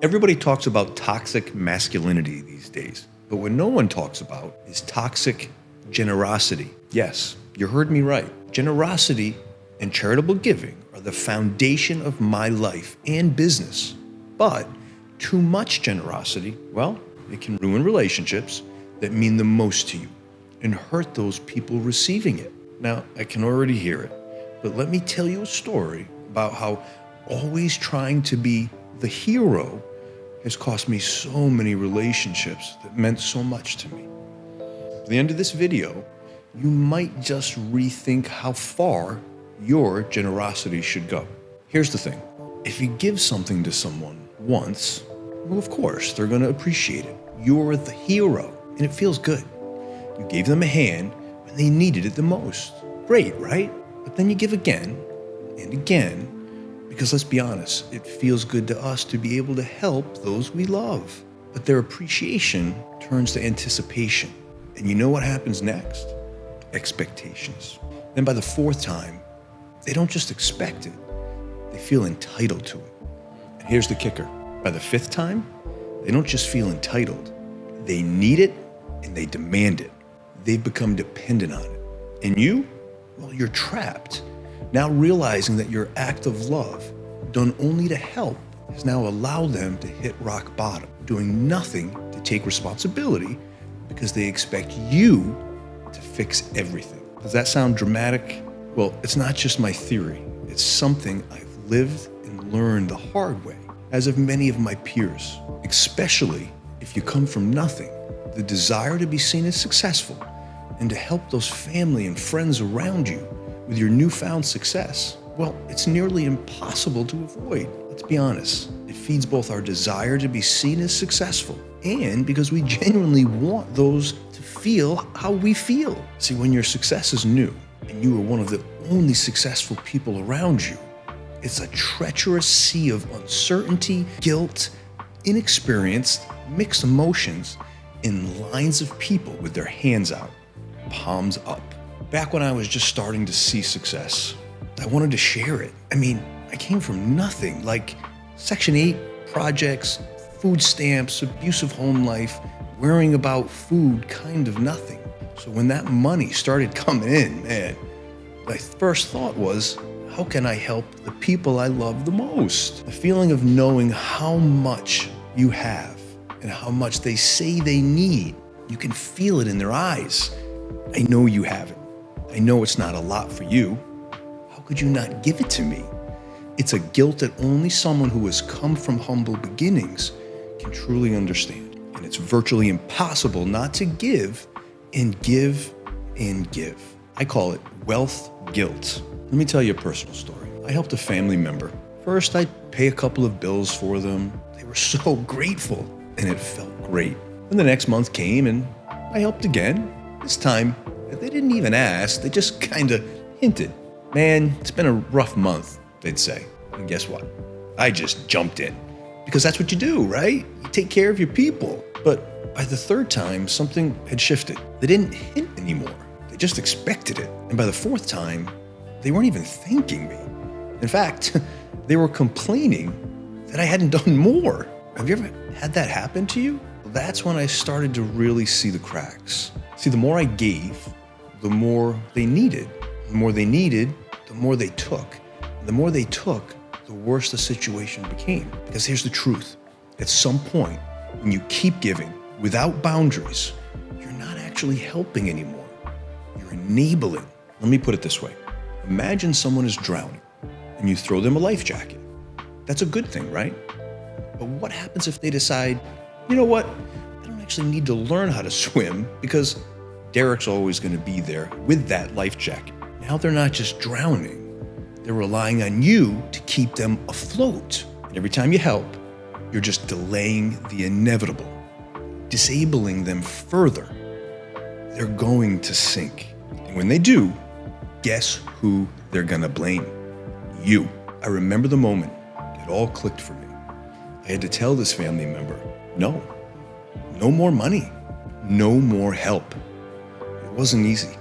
Everybody talks about toxic masculinity these days, but what no one talks about is toxic generosity. Yes, you heard me right. Generosity and charitable giving are the foundation of my life and business. But too much generosity, well, it can ruin relationships that mean the most to you and hurt those people receiving it. Now, I can already hear it, but let me tell you a story about how always trying to be the hero has cost me so many relationships that meant so much to me. At the end of this video, you might just rethink how far your generosity should go. Here's the thing. If you give something to someone once, well, of course, they're going to appreciate it. You're the hero, and it feels good. You gave them a hand when they needed it the most. Great, right? But then you give again and again, because let's be honest, it feels good to us to be able to help those we love. But their appreciation turns to anticipation. And you know what happens next? Expectations. Then by the fourth time, they don't just expect it, they feel entitled to it. And here's the kicker. By the fifth time, they don't just feel entitled, they need it and they demand it. They've become dependent on it. And you, well, you're trapped. Now realizing that your act of love, done only to help, has now allowed them to hit rock bottom, doing nothing to take responsibility because they expect you to fix everything. Does that sound dramatic? Well, it's not just my theory. It's something I've lived and learned the hard way, as have many of my peers, especially if you come from nothing. The desire to be seen as successful and to help those family and friends around you with your newfound success, well, it's nearly impossible to avoid. Let's be honest. It feeds both our desire to be seen as successful and because we genuinely want those to feel how we feel. See, when your success is new and you are one of the only successful people around you, it's a treacherous sea of uncertainty, guilt, inexperienced, mixed emotions, in lines of people with their hands out, palms up. Back when I was just starting to see success, I wanted to share it. I mean, I came from nothing, like Section 8 projects, food stamps, abusive home life, worrying about food, kind of nothing. So when that money started coming in, man, my first thought was, how can I help the people I love the most? The feeling of knowing how much you have and how much they say they need. You can feel it in their eyes. I know you have it. I know it's not a lot for you. How could you not give it to me? It's a guilt that only someone who has come from humble beginnings can truly understand. And it's virtually impossible not to give and give and give. I call it wealth guilt. Let me tell you a personal story. I helped a family member. First, I'd pay a couple of bills for them. They were so grateful, and it felt great. Then the next month came, and I helped again. This time, they didn't even ask, they just kind of hinted. Man, it's been a rough month, they'd say. And guess what? I just jumped in. Because that's what you do, right? You take care of your people. But by the third time, something had shifted. They didn't hint anymore. They just expected it. And by the fourth time, they weren't even thanking me. In fact, they were complaining that I hadn't done more. Have you ever had that happen to you? Well, that's when I started to really see the cracks. See, the more I gave, the more they needed. The more they needed, the more they took. And the more they took, the worse the situation became. Because here's the truth. At some point, when you keep giving without boundaries, you're not actually helping anymore. You're enabling. Let me put it this way. Imagine someone is drowning and you throw them a life jacket. That's a good thing, right? But what happens if they decide, you know what? I don't actually need to learn how to swim because Derik's always going to be there with that life jacket. Now they're not just drowning. They're relying on you to keep them afloat. And every time you help, you're just delaying the inevitable, disabling them further. They're going to sink. And when they do, guess who they're going to blame? You. I remember the moment it all clicked for me. I had to tell this family member, no more money, no more help. It wasn't easy.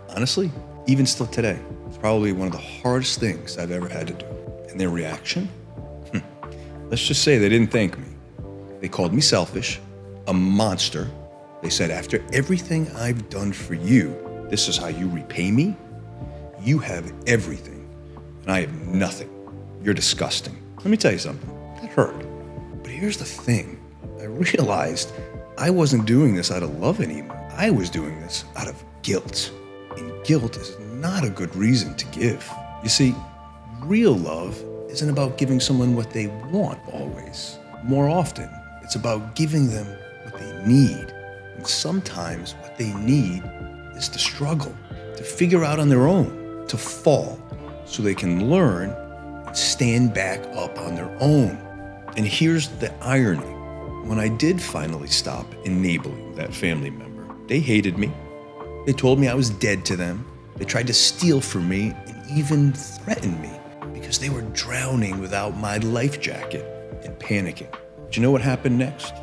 Honestly, even still today, it's probably one of the hardest things I've ever had to do. And their reaction? Let's just say they didn't thank me. They called me selfish, a monster. They said, after everything I've done for you, this is how you repay me? You have everything, and I have nothing. You're disgusting. Let me tell you something. That hurt. But here's the thing. I realized I wasn't doing this out of love anymore. I was doing this out of guilt. And guilt is not a good reason to give. You see, real love isn't about giving someone what they want always. More often, it's about giving them what they need. And sometimes what they need is to struggle, to figure out on their own, to fall, so they can learn and stand back up on their own. And here's the irony. When I did finally stop enabling that family member, they hated me. They told me I was dead to them. They tried to steal from me and even threatened me because they were drowning without my life jacket and panicking. Do you know what happened next?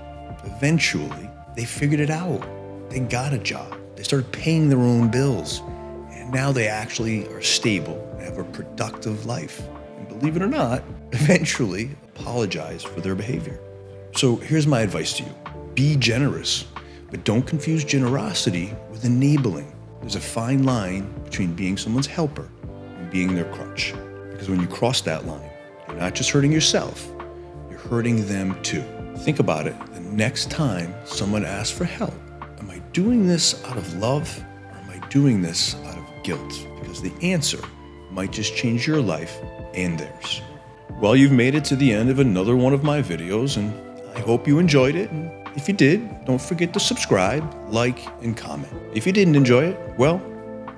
Eventually, they figured it out. They got a job. They started paying their own bills. And now they actually are stable and have a productive life. And believe it or not, eventually apologize for their behavior. So here's my advice to you. Be generous, but don't confuse generosity with enabling. There's a fine line between being someone's helper and being their crutch. Because when you cross that line, you're not just hurting yourself, you're hurting them too. Think about it. The next time someone asks for help, am I doing this out of love or am I doing this out of guilt? Because the answer might just change your life and theirs. Well, you've made it to the end of another one of my videos, and I hope you enjoyed it. And if you did, don't forget to subscribe, like, and comment. If you didn't enjoy it, well,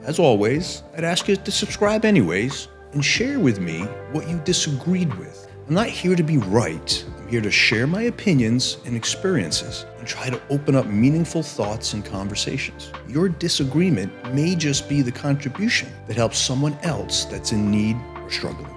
as always, I'd ask you to subscribe anyways and share with me what you disagreed with. I'm not here to be right. I'm here to share my opinions and experiences and try to open up meaningful thoughts and conversations. Your disagreement may just be the contribution that helps someone else that's in need or struggling.